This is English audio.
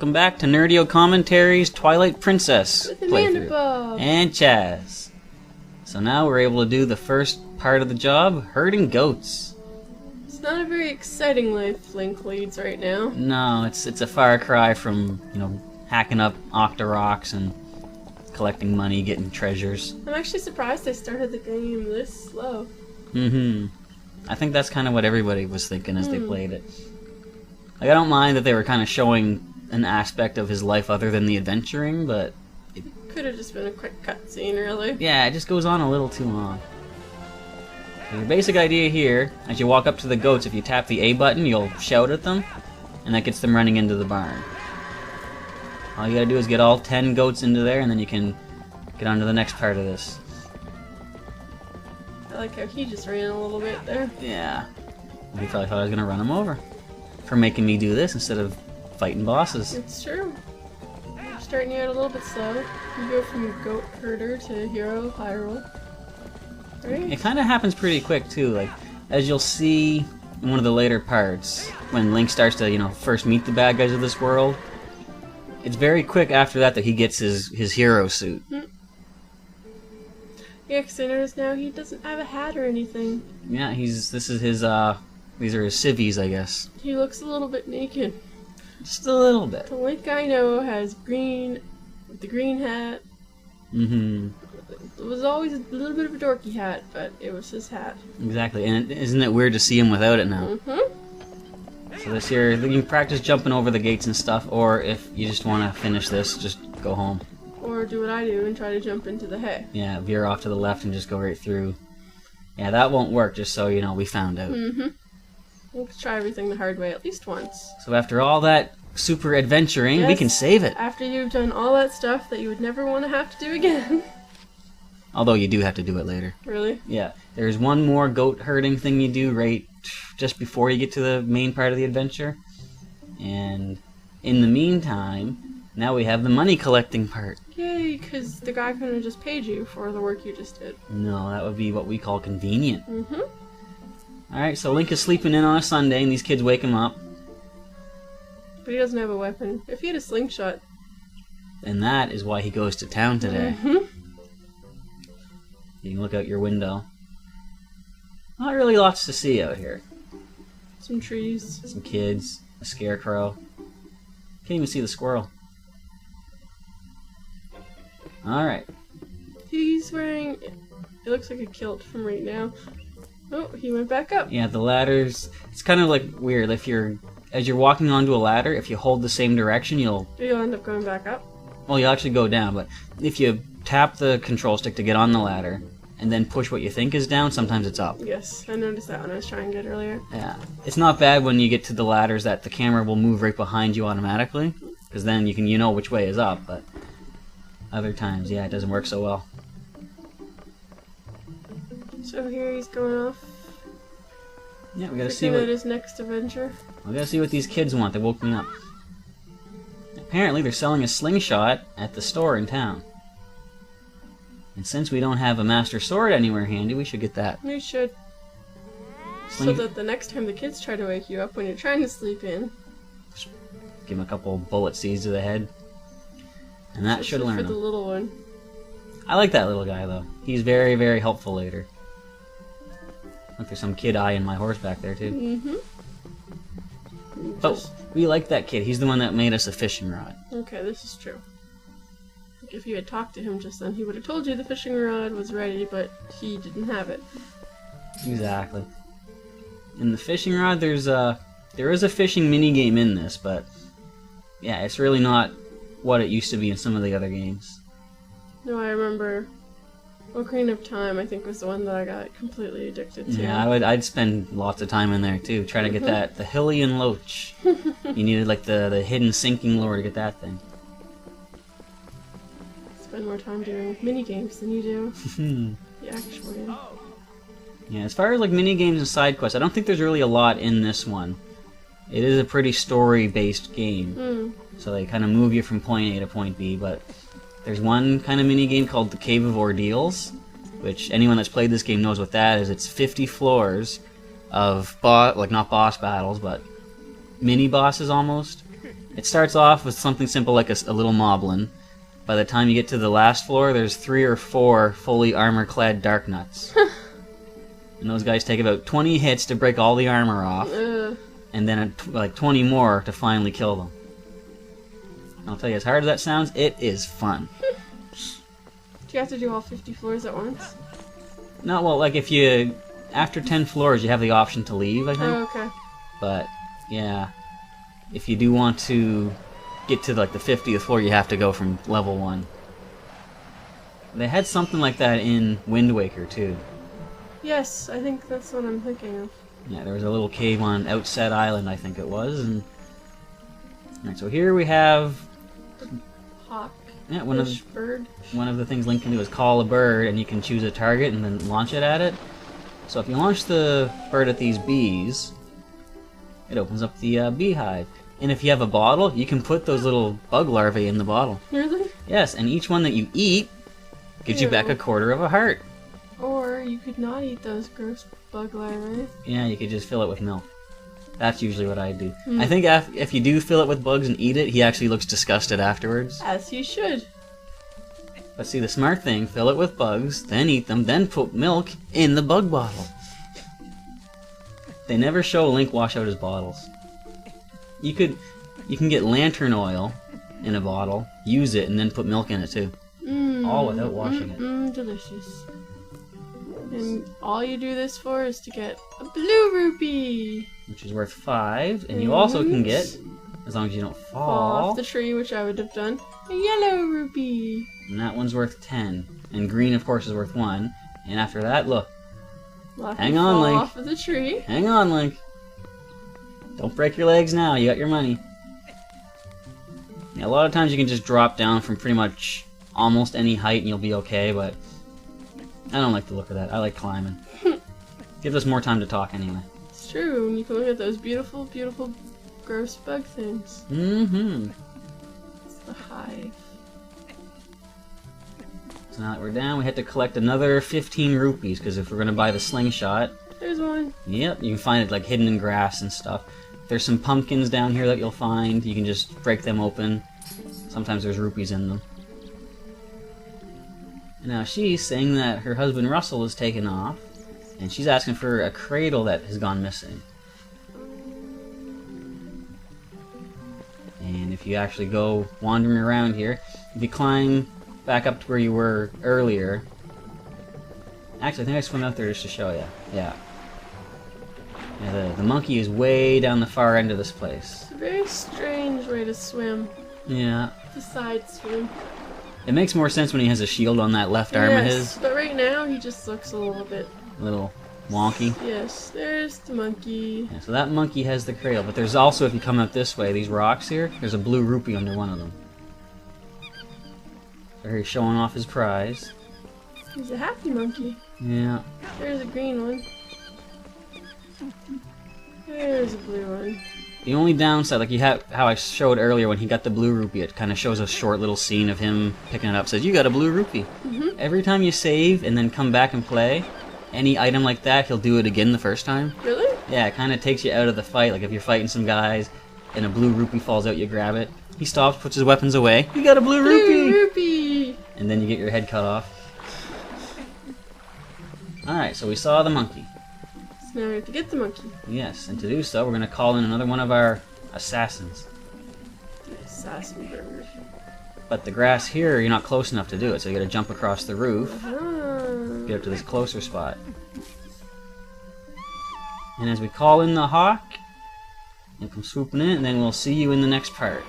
Welcome back to Nerdio Commentaries Twilight Princess With playthrough. Amandabob. And Chaz. So now we're able to do the first part of the job, herding goats. It's not a very exciting life Link leads right now. No, it's a far cry from, hacking up Octoroks and collecting money, getting treasures. I'm actually surprised they started the game this slow. I think that's kind of what everybody was thinking as they played it. Like, I don't mind that they were kind of showing an aspect of his life other than the adventuring, but Could have just been a quick cutscene, really. yeah, it just goes on a little too long. So your basic idea here, as you walk up to the goats, if you tap the A button, you'll shout at them, and that gets them running into the barn. All you gotta do is get all 10 goats into there, and then you can get on to the next part of this. I like how he just ran a little bit there. Yeah. He probably thought I was gonna run him over for making me do this instead of fighting bosses. It's true. You're starting out a little bit slow. You go from goat herder to hero Hyrule. Right? It kind of happens pretty quick too, like as you'll see in one of the later parts when Link starts to, first meet the bad guys of this world. It's very quick after that he gets his hero suit. Yeah, because I noticed now he doesn't have a hat or anything. Yeah, these are his civvies, I guess. He looks a little bit naked. Just a little bit. The Link I know has green, with the green hat. It was always a little bit of a dorky hat, but it was his hat. Exactly, and isn't it weird to see him without it now? So this here, you can practice jumping over the gates and stuff, or if you just want to finish this, just go home. Or do what I do and try to jump into the hay. Yeah, veer off to the left and just go right through. Yeah, that won't work, just so you know, we found out. We'll try everything the hard way at least once. So after all that super adventuring, we Yes. can save it. After you've done all that stuff that you would never want to have to do again. Although you do have to do it later. Really? Yeah, there's one more goat herding thing you do right just before you get to the main part of the adventure. And in the meantime, now we have the money collecting part. Yay, because the guy couldn't have just paid you for the work you just did. No, that would be what we call convenient. Mm-hmm. Alright, so Link is sleeping in on a Sunday and these kids wake him up. But he doesn't have a weapon. If he had a slingshot. And that is why he goes to town today. You can look out your window. Not really lots to see out here. Some trees. Some kids, a scarecrow. Can't even see the squirrel. Alright. He's wearing... It looks like a kilt from right now. Oh, he went back up. Yeah, the ladders... It's kind of like weird. As you're walking onto a ladder, if you hold the same direction, you'll You'll end up going back up. Well, you'll actually go down, but if you tap the control stick to get on the ladder, and then push what you think is down, sometimes it's up. Yes, I noticed that when I was trying it earlier. Yeah. It's not bad when you get to the ladders that the camera will move right behind you automatically, because then you know which way is up, but other times, yeah, it doesn't work so well. So here he's going off. Yeah, we gotta see Thinking what about his next adventure. these kids want. They woke me up. Apparently, they're selling a slingshot at the store in town. And since we don't have a master sword anywhere handy, we should get that. We should. So that the next time the kids try to wake you up when you're trying to sleep in. Give them a couple bullet seeds to the head. And that should learn for the them. little one. I like that little guy, though. He's very, very helpful later. Look, there's some kid eyeing my horse back there, too. But we like that kid. He's the one that made us a fishing rod. Okay, this is true. Like if you had talked to him just then, he would have told you the fishing rod was ready, but he didn't have it. Exactly. In the fishing rod, there is a fishing minigame in this, but yeah, it's really not what it used to be in some of the other games. No, I remember Ocarina of Time, I think, was the one that I got completely addicted to. Yeah, I'd spend lots of time in there too, trying to get the Hylian Loach. You needed like the hidden sinking lure to get that thing. Spend more time doing mini games than you do the actual game. Yeah, as far as like mini games and side quests, I don't think there's really a lot in this one. It is a pretty story-based game, so they kind of move you from point A to point B. But there's one kind of mini game called the Cave of Ordeals, which anyone that's played this game knows what that is. It's 50 floors of not boss battles, but mini bosses almost. It starts off with something simple like a little moblin. By the time you get to the last floor, there's 3 or 4 fully armor-clad dark nuts. And those guys take about 20 hits to break all the armor off, and then like 20 more to finally kill them. I'll tell you, as hard as that sounds, it is fun. Do you have to do all 50 floors at once? No, well, like if you... After 10 floors, you have the option to leave, I think. Oh, okay. But, yeah. If you do want to get to like the 50th floor, you have to go from level 1. They had something like that in Wind Waker, too. Yes, I think that's what I'm thinking of. Yeah, there was a little cave on Outset Island, I think it was. And... Alright, so here we have... Hawk. Yeah, Bird. One of the things Link can do is call a bird, and you can choose a target and then launch it at it. So if you launch the bird at these bees, it opens up the beehive. And if you have a bottle, you can put those little bug larvae in the bottle. Really? Yes, and each one that you eat gives you back a quarter of a heart. Or you could not eat those gross bug larvae. Yeah, you could just fill it with milk. That's usually what I do. I think if you do fill it with bugs and eat it, he actually looks disgusted afterwards. As you should. But see, the smart thing, fill it with bugs, then eat them, then put milk in the bug bottle. They never show Link wash out his bottles. You can get lantern oil in a bottle, use it, and then put milk in it too. All without washing it. Delicious. And all you do this for is to get a blue rupee! Which is worth 5, and you also can get, as long as you don't fall off the tree, which I would have done, a yellow rupee! And that one's worth 10. And green, of course, is worth 1. And after that, look. Hang on, Link. Off of the tree. Hang on, Link. Don't break your legs now, you got your money. Yeah, a lot of times you can just drop down from pretty much almost any height and you'll be okay, but I don't like the look of that. I like climbing. Gives us more time to talk anyway. It's true, and you can look at those beautiful, beautiful, gross bug things. Mm-hmm. It's the hive. So now that we're down, we have to collect another 15 rupees, because if we're going to buy the slingshot... There's one. Yep, you can find it like hidden in grass and stuff. There's some pumpkins down here that you'll find. You can just break them open. Sometimes there's rupees in them. And now she's saying that her husband Russell is taken off, and she's asking for a cradle that has gone missing. And if you actually go wandering around here, if you climb back up to where you were earlier... Actually, I think I swim out there just to show you. Yeah. Yeah, the monkey is way down the far end of this place. It's a very strange way to swim. Yeah. The side swim. It makes more sense when he has a shield on that left arm of his. But right now he just looks a little bit... Little wonky. Yes, there's the monkey. Yeah, so that monkey has the cradle, but there's also, if you come out this way, these rocks here, there's a blue rupee under one of them. So he's showing off his prize. He's a happy monkey. Yeah. There's a green one. There's a blue one. The only downside, like you have how I showed earlier when he got the blue rupee, it kind of shows a short little scene of him picking it up. It says, you got a blue rupee. Every time you save and then come back and play, any item like that, he'll do it again the first time. Really? Yeah, it kind of takes you out of the fight. Like if you're fighting some guys and a blue rupee falls out, you grab it. He stops, puts his weapons away. You got a blue rupee! Blue rupee! And then you get your head cut off. Alright, so we saw the monkey. So now we have to get the monkey. Yes, and to do so, we're going to call in another one of our assassins. The assassin bird. But the grass here, you're not close enough to do it, so you got to jump across the roof. Get up to this closer spot. And as we call in the hawk, you'll come swooping in, and then we'll see you in the next part.